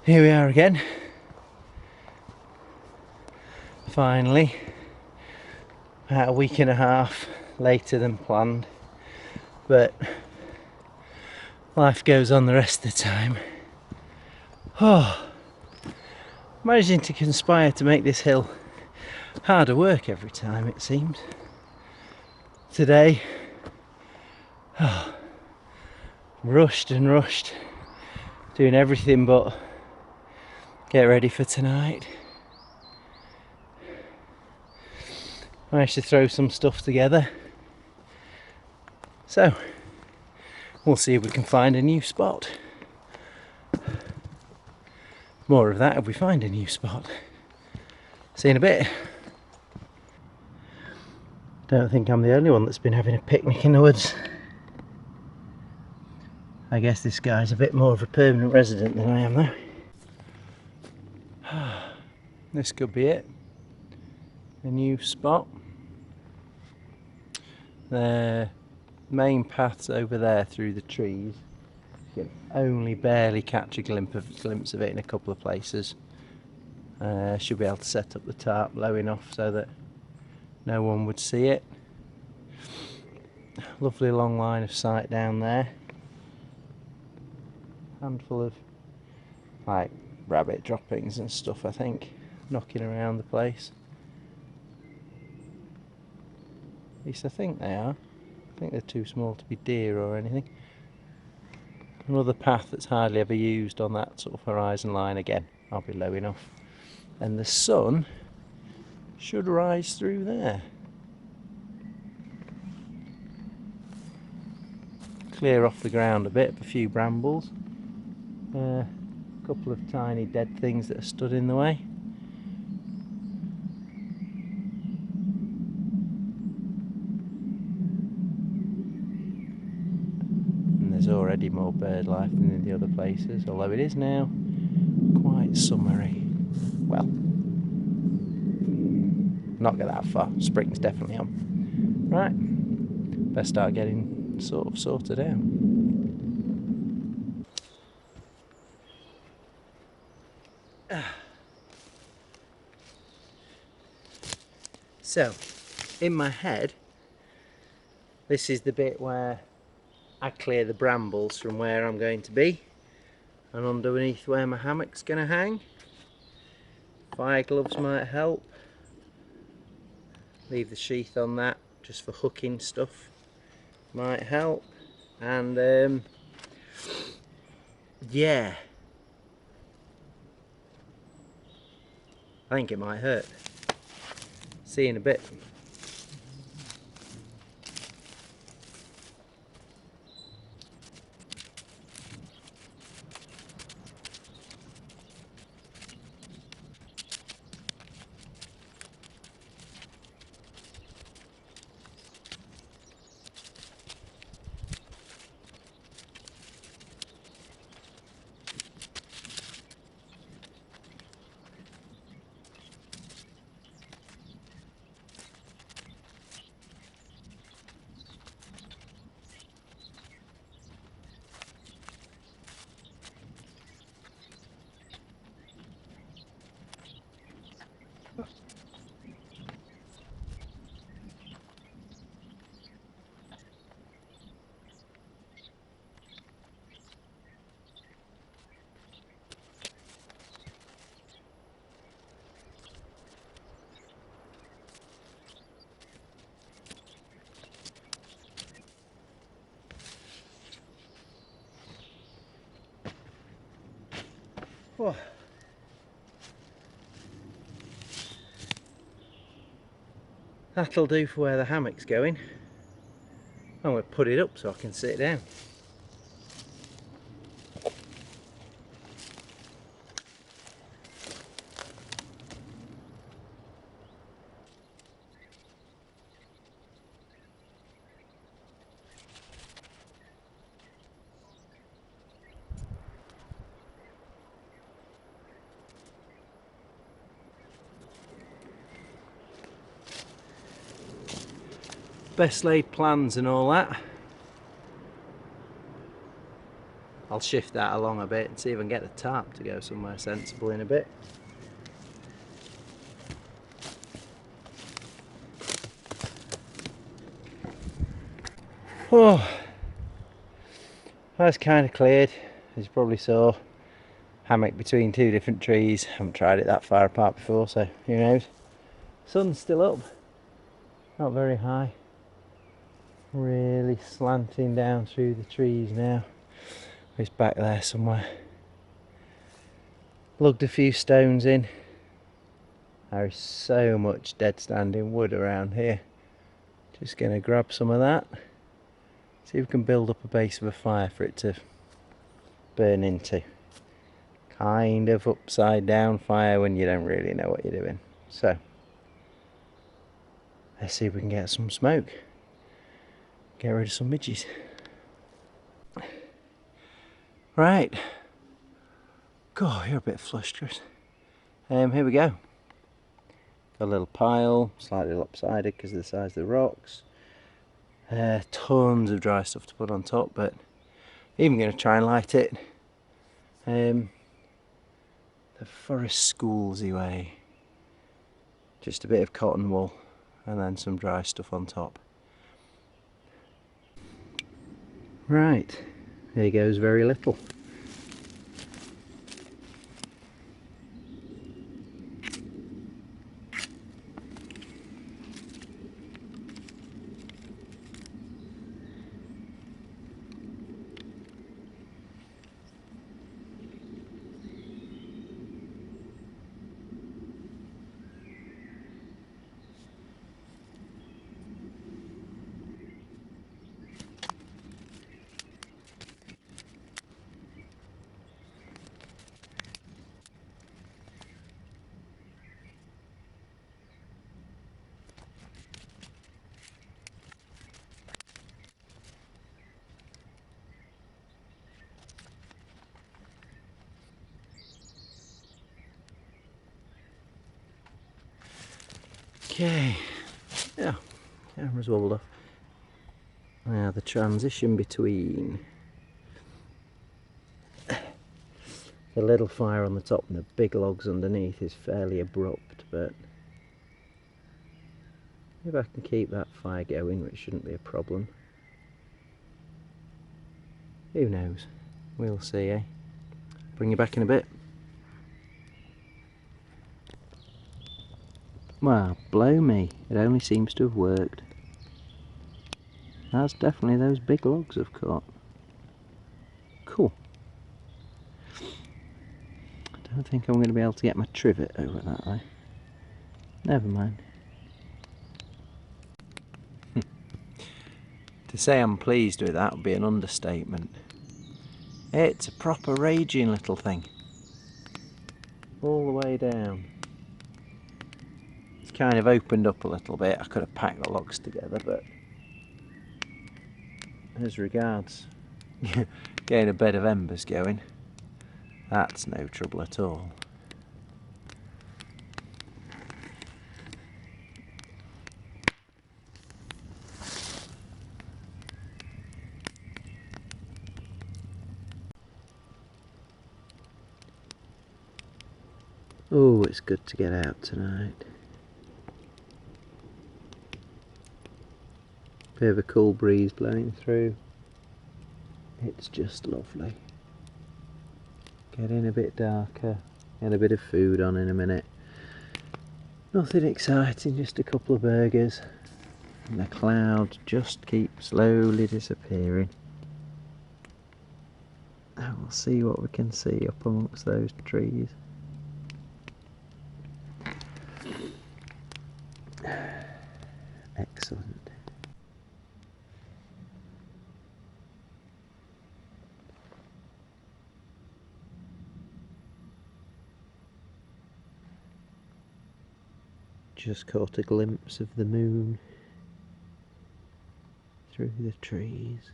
Here we are again. Finally, about a week and a half later than planned, but life goes on the rest of the time. Oh, managing to conspire to make this hill harder work every time, it seems. Today, rushed, doing everything but get ready for tonight. Managed to throw some stuff together, so we'll see if we can find a new spot. More of that if we find a new spot. See you in a bit. Don't think I'm the only one that's been having a picnic in the woods. I guess this guy's a bit more of a permanent resident than I am though. This could be it. A new spot. The main path's over there through the trees. You can only barely catch a glimpse of it in a couple of places. Should be able to set up the tarp low enough so that no one would see it. Lovely long line of sight down there. Handful of like rabbit droppings and stuff, I think, knocking around the place. At least I think they are. I think they're too small to be deer or anything. Another path that's hardly ever used on that sort of horizon line. Again, I'll be low enough. And the sun should rise through there. Clear off the ground a bit, a few brambles. A couple of tiny dead things that are stood in the way. There's already more bird life than in the other places, although it is now quite summery. Well, not get that far. Spring's definitely on. Right, best start getting sort of sorted out. So, in my head, this is the bit where I clear the brambles from where I'm going to be, and underneath where my hammock's going to hang. Fire gloves might help. Leave the sheath on that just for hooking stuff might help. And yeah, I think it might hurt. See you in a bit. Whoa. That'll do for where the hammock's going. I'm going to put it up so I can sit down. Best laid plans and all that. I'll shift that along a bit and see if I can get the tarp to go somewhere sensible in a bit. Oh, that's kind of cleared, as you probably saw. Hammock between two different trees. Haven't tried it that far apart before, so who knows. Sun's still up, not very high. Really slanting down through the trees now. It's back there somewhere. Lugged a few stones in. There is so much dead standing wood around here. Just going to grab some of that. See if we can build up a base of a fire for it to burn into. Kind of upside down fire when you don't really know what you're doing. So let's see if we can get some smoke. Get rid of some midges. Right. God, you're a bit flushed, Chris. Here we go. Got a little pile, slightly lopsided because of the size of the rocks. Tons of dry stuff to put on top, but even going to try and light it the forest schoolsy way. Just a bit of cotton wool and then some dry stuff on top. Right, there goes very little. Okay, yeah, camera's wobbled off. Now the transition between the little fire on the top and the big logs underneath is fairly abrupt, but if I can keep that fire going, which shouldn't be a problem. Who knows? We'll see, eh? Bring you back in a bit. Well, blow me, it only seems to have worked. That's definitely those big logs I've caught. Cool. I don't think I'm going to be able to get my trivet over that though. Never mind. To say I'm pleased with that would be an understatement. It's a proper raging little thing. All the way down. It's kind of opened up a little bit. I could have packed the logs together, but as regards getting a bed of embers going, that's no trouble at all. Oh, it's good to get out tonight. Bit of a cool breeze blowing through. It's just lovely. Getting a bit darker. Get a bit of food on in a minute. Nothing exciting, just a couple of burgers. And the clouds just keep slowly disappearing. And we'll see what we can see up amongst those trees. Excellent. Just caught a glimpse of the moon through the trees.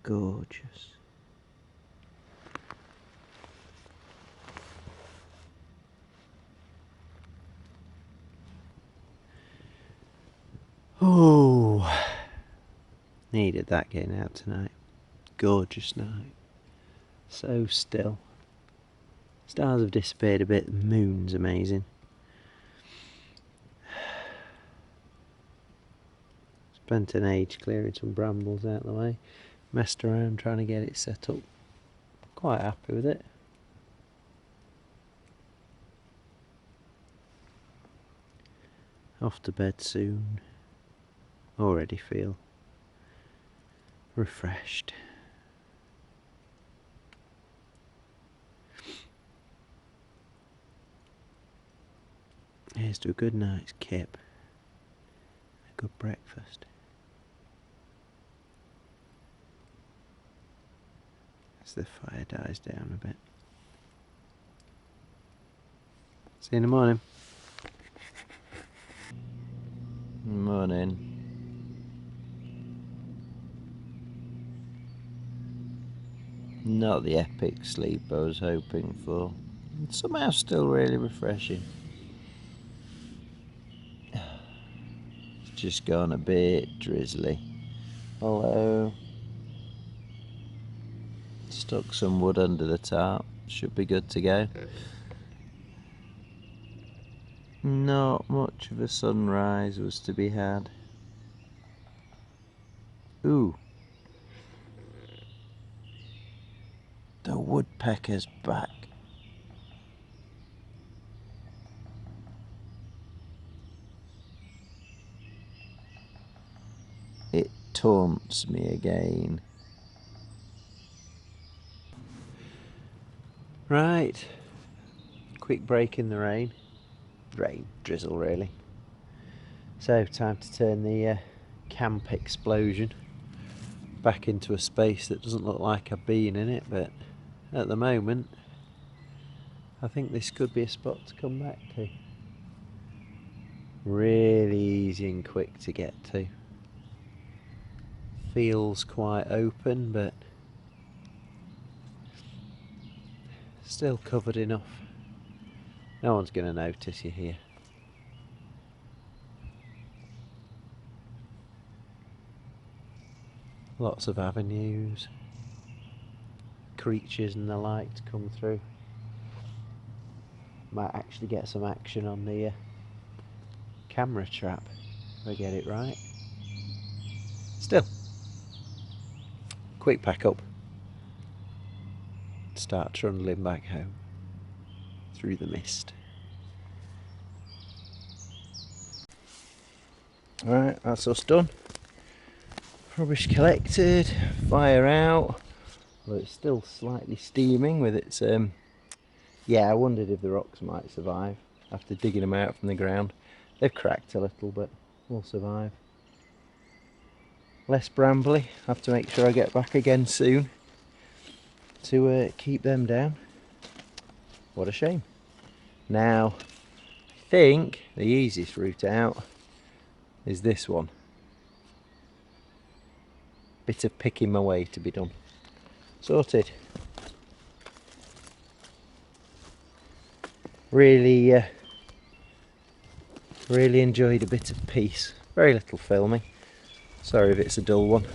Gorgeous. Oh, needed that getting out tonight. gorgeous night. So still. Stars have disappeared a bit, the moon's amazing. Spent an age clearing some brambles out of the way. Messed around trying to get it set up. Quite happy with it. Off to bed soon. Already feel refreshed. Here's to a good night's kip. A good breakfast. As the fire dies down a bit. See you in the morning. Morning. Not the epic sleep I was hoping for. Somehow still really refreshing. It's just gone a bit drizzly. Although stuck some wood under the tarp. Should be good to go. Not much of a sunrise was to be had. Ooh. The woodpecker's back. It taunts me again. Right. Quick break in the rain. Drizzle really. So time to turn the camp explosion back into a space that doesn't look like I've been in it, but at the moment I think this could be a spot to come back to. Really easy and quick to get to. Feels quite open, but still covered enough. No one's going to notice you here. Lots of avenues, creatures and the like to come through. Might actually get some action on the camera trap if I get it right. Still, quick pack up. Start trundling back home through the mist. Alright, that's us done. Rubbish collected, fire out. Well, it's still slightly steaming with its yeah, I wondered if the rocks might survive after digging them out from the ground. They've cracked a little, but will survive. Less brambly. Have to make sure I get back again soon to keep them down. What a shame. Now, I think the easiest route out is this one. Bit of picking my way to be done. Sorted. Really enjoyed a bit of peace. Very little filming. Sorry if it's a dull one.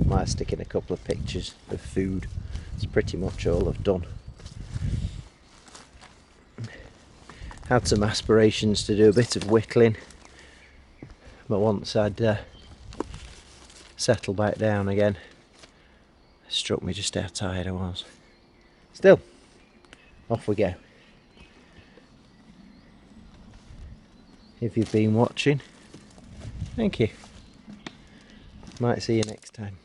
Might stick in a couple of pictures of food. It's pretty much all I've done. Had some aspirations to do a bit of whittling, but once I'd settle back down again, it struck me just how tired I was. Still, off we go. If you've been watching, thank you. Might see you next time.